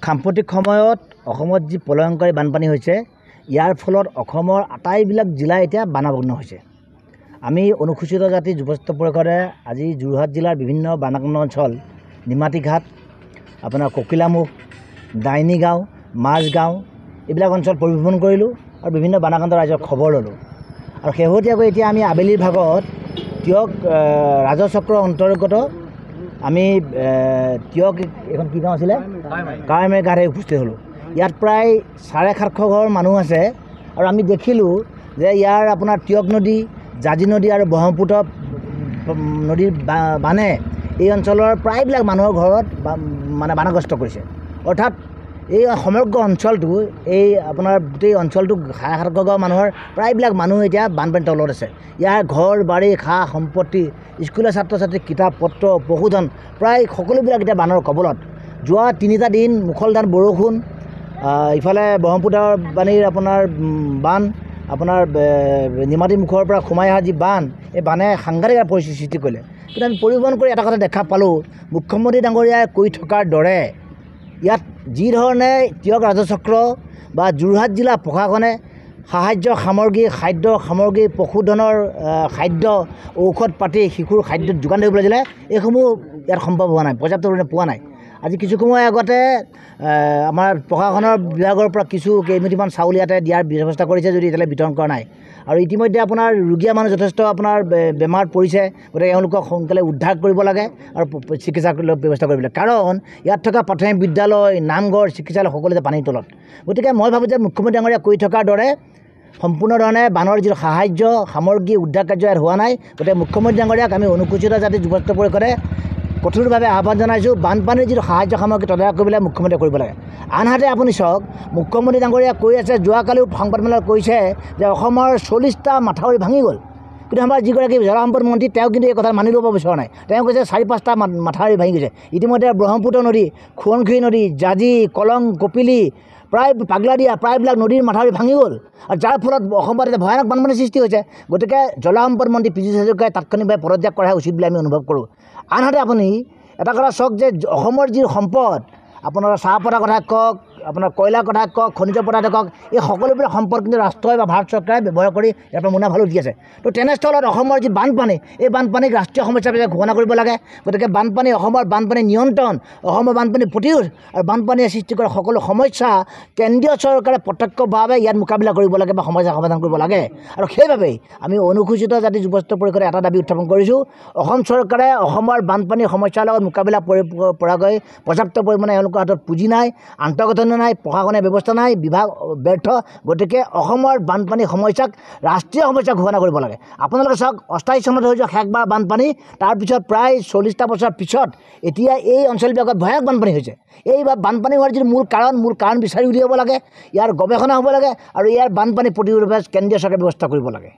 সাম্প্ৰতিক সময়ত অসমত যি প্ৰলয়ংকাৰী বানপানী হৈছে ইয়াৰ ফলত অসমৰ আটাইবিলাক জিলা এতিয়া বানাগ্ৰস্ত হৈছে। আমি অনুসূচিত জাতি যুৱস্ত পৰিষদে আজি যোৰহাট জিলাৰ বিভিন্ন বানাগ্ৰস্ত অঞ্চল নিমাতীঘাট, আপোনাৰ ককিলামুখ, ডাইনী গাঁও, মাজগাঁও এইবিলাক অঞ্চল পৰিভ্ৰমণ কৰিলোঁ আৰু বিভিন্ন বানাক্ৰান্ত ৰাইজৰ খবৰ ল'লোঁ। আৰু শেহতীয়াকৈ এতিয়া আমি আবেলিৰ ভাগত তিয়ক ৰাজচক্ৰৰ অন্তৰ্গত আমি তিয়ক এখন কি গাঁও আছিলে কাৱৈমাৰী ঘাটে উপস্থিত হ'লোঁ। ইয়াত প্ৰায় 750 ঘৰ মানুহ আছে আৰু আমি দেখিলোঁ যে ইয়াৰ আপোনাৰ তিয়ক নদী, জাঁজি নদী আৰু ব্ৰহ্মপুত্ৰ নদীৰ বানে এই অঞ্চলৰ প্ৰায়বিলাক মানুহৰ ঘৰত মানে বানাগ্ৰস্ত কৰিছে। অৰ্থাৎ এই সমগ্ৰ অঞ্চলটো এই আপোনাৰ গোটেই অঞ্চলটো 750 ঘৰ মানুহৰ প্ৰায়বিলাক মানুহ এতিয়া বানপানীৰ তলত আছে। ইয়াৰ ঘৰ বাৰী সা সম্পত্তি, স্কুলীয়া ছাত্ৰ ছাত্ৰী কিতাপ পত্ৰ, পশুধন প্ৰায় সকলোবিলাক এতিয়া বানৰ কবলত। যোৱা 3টা দিন মুখলধাৰ বৰষুণ, ইফালে ব্ৰহ্মপুত্ৰৰ পানীৰ আপোনাৰ বান, আপোনাৰ নিমাতী মুখৰ পৰা সোমাই অহা যি বান, এই বানে সাংঘাতিক পৰিস্থিতিৰ সৃষ্টি কৰিলে। কিন্তু আমি পৰিভ্ৰমণ কৰি এটা কথা দেখা পালোঁ, মুখ্যমন্ত্ৰী ডাঙৰীয়াই কৈ থকাৰ দৰে ইয়াত যি ধৰণে তিয়ক ৰাজচক্ৰ বা যোৰহাট জিলা প্ৰশাসনে সাহায্য সামগ্ৰী, খাদ্য সামগ্ৰী, পশুধনৰ খাদ্য, ঔষধ পাতি, শিশুৰ খাদ্য যোগান ধৰিবলৈ দিলে, এইসমূহ ইয়াত সম্ভৱ হোৱা নাই, পৰ্যাপ্ত পৰিমাণে পোৱা নাই। আজি কিছু সময় আগতে আমাৰ প্ৰশাসনৰ বিভাগৰ পৰা কেইমুঠিমান চাউল ইয়াতে দিয়াৰ ব্যৱস্থা কৰিছে যদি এতিয়ালৈ বিতৰণ কৰা নাই। আৰু ইতিমধ্যে আপোনাৰ ৰোগীয়া মানুহ যথেষ্ট আপোনাৰ বেমাৰত পৰিছে, গতিকে এওঁলোকক সোনকালে উদ্ধাৰ কৰিব লাগে আৰু চিকিৎসা ব্যৱস্থা কৰিব লাগে। কাৰণ ইয়াত থকা প্ৰাথমিক বিদ্যালয়, নামঘৰ, চিকিৎসালয় সকলোতে পানীৰ তলত। গতিকে মই ভাবোঁ যে মুখ্যমন্ত্ৰী ডাঙৰীয়াই কৈ থকাৰ দৰে সম্পূৰ্ণ ধৰণে বানৰ যিটো সাহায্য সামগ্ৰী উদ্ধাৰ কাৰ্য ইয়াত হোৱা নাই। গতিকে মুখ্যমন্ত্ৰী ডাঙৰীয়াক আমি অনুসূচিত জাতি যুৱস্ত পৰিষদে কঠোৰভাৱে আহ্বান জনাইছোঁ, বানপানীৰ যিটো সাহায্য সামগ্ৰী তদাৰক কৰিবলৈ মুখ্যমন্ত্ৰীয়ে কৰিব লাগে। আনহাতে আপুনি চাওক, মুখ্যমন্ত্ৰী ডাঙৰীয়াই কৈ আছে, যোৱাকালিও সংবাদমেলত কৈছে যে অসমৰ 40টা মাথাউৰি ভাঙি গ'ল। কিন্তু আমাৰ যিগৰাকী জলসম্পদ মন্ত্ৰী তেওঁ কিন্তু এই কথা মানি ল'ব বিচৰা নাই। তেওঁ কৈছে 4-5টা মাথাউৰি ভাঙি গৈছে। ইতিমধ্যে ব্ৰহ্মপুত্ৰ নদী, সোৱণশিৰি নদী, জাঁজি, কলং, কপিলী, প্ৰায় পাগলাদিয়া প্ৰায়বিলাক নদীৰ মাথাউৰি ভাঙি গ'ল আৰু যাৰ ফলত অসমত এতিয়া ভয়ানক বানপানীৰ সৃষ্টি হৈছে। গতিকে জলসম্পদ মন্ত্ৰী পীযুষ হাজৰিকাই তাৎক্ষণিকভাৱে পদত্যাগ কৰাই উচিত বুলি আমি অনুভৱ কৰোঁ। আনহাতে আপুনি এটা কথা চাওক যে অসমৰ যি সম্পদ, আপোনাৰ চাহপাতৰ কথা কওক, আপোনাৰ কয়লাৰ কথা কওক, খনিজ পদাৰ্থ কওক, এই সকলোবিলাক সম্পদ কিন্তু ৰাষ্ট্ৰই বা ভাৰত চৰকাৰে ব্যৱহাৰ কৰি ইয়াৰ পৰা মুনাফালো দি আছে। তো তেনেস্থলত অসমৰ যি বানপানী, এই বানপানীক ৰাষ্ট্ৰীয় সমস্যা হিচাপে ঘোষণা কৰিব লাগে। গতিকে অসমৰ বানপানী নিয়ন্ত্ৰণ, অসমৰ বানপানী প্ৰতিৰোধ আৰু বানপানীয়ে সৃষ্টি কৰা সকলো সমস্যা কেন্দ্ৰীয় চৰকাৰে প্ৰত্যক্ষভাৱে ইয়াত মোকাবিলা কৰিব লাগে বা সমস্যা সমাধান কৰিব লাগে। আৰু সেইবাবেই আমি অনুসূচিত জাতি যুৱস্ত পৰিষদে এটা দাবী উত্থাপন কৰিছোঁ, অসম চৰকাৰে অসমৰ বানপানীৰ সমস্যাৰ লগত মোকাবিলা পৰাকৈ পৰ্যাপ্ত পৰিমাণে এওঁলোকৰ হাতত পুঁজি নাই, আন্তঃগাঁথনি নাই, প্ৰশাসনীয় ব্যৱস্থা নাই, বিভাগ ব্যৰ্থ। গতিকে অসমৰ বানপানী সমস্যাক ৰাষ্ট্ৰীয় সমস্যা ঘোষণা কৰিব লাগে। আপোনালোকে চাওক, 88 চনত হৈ যোৱা শেষবাৰ বানপানী, তাৰপিছত প্ৰায় 40টা বছৰ পিছত এতিয়া এই অঞ্চলবিলাকত ভয়ানক বানপানী হৈছে। এই বানপানী হোৱাৰ যিটো মূল কাৰণ বিচাৰি উলিয়াব লাগে, ইয়াৰ গৱেষণা হ'ব লাগে আৰু ইয়াৰ বানপানী প্ৰতিৰোধৰ বাবে কেন্দ্ৰীয় চৰকাৰে ব্যৱস্থা কৰিব লাগে।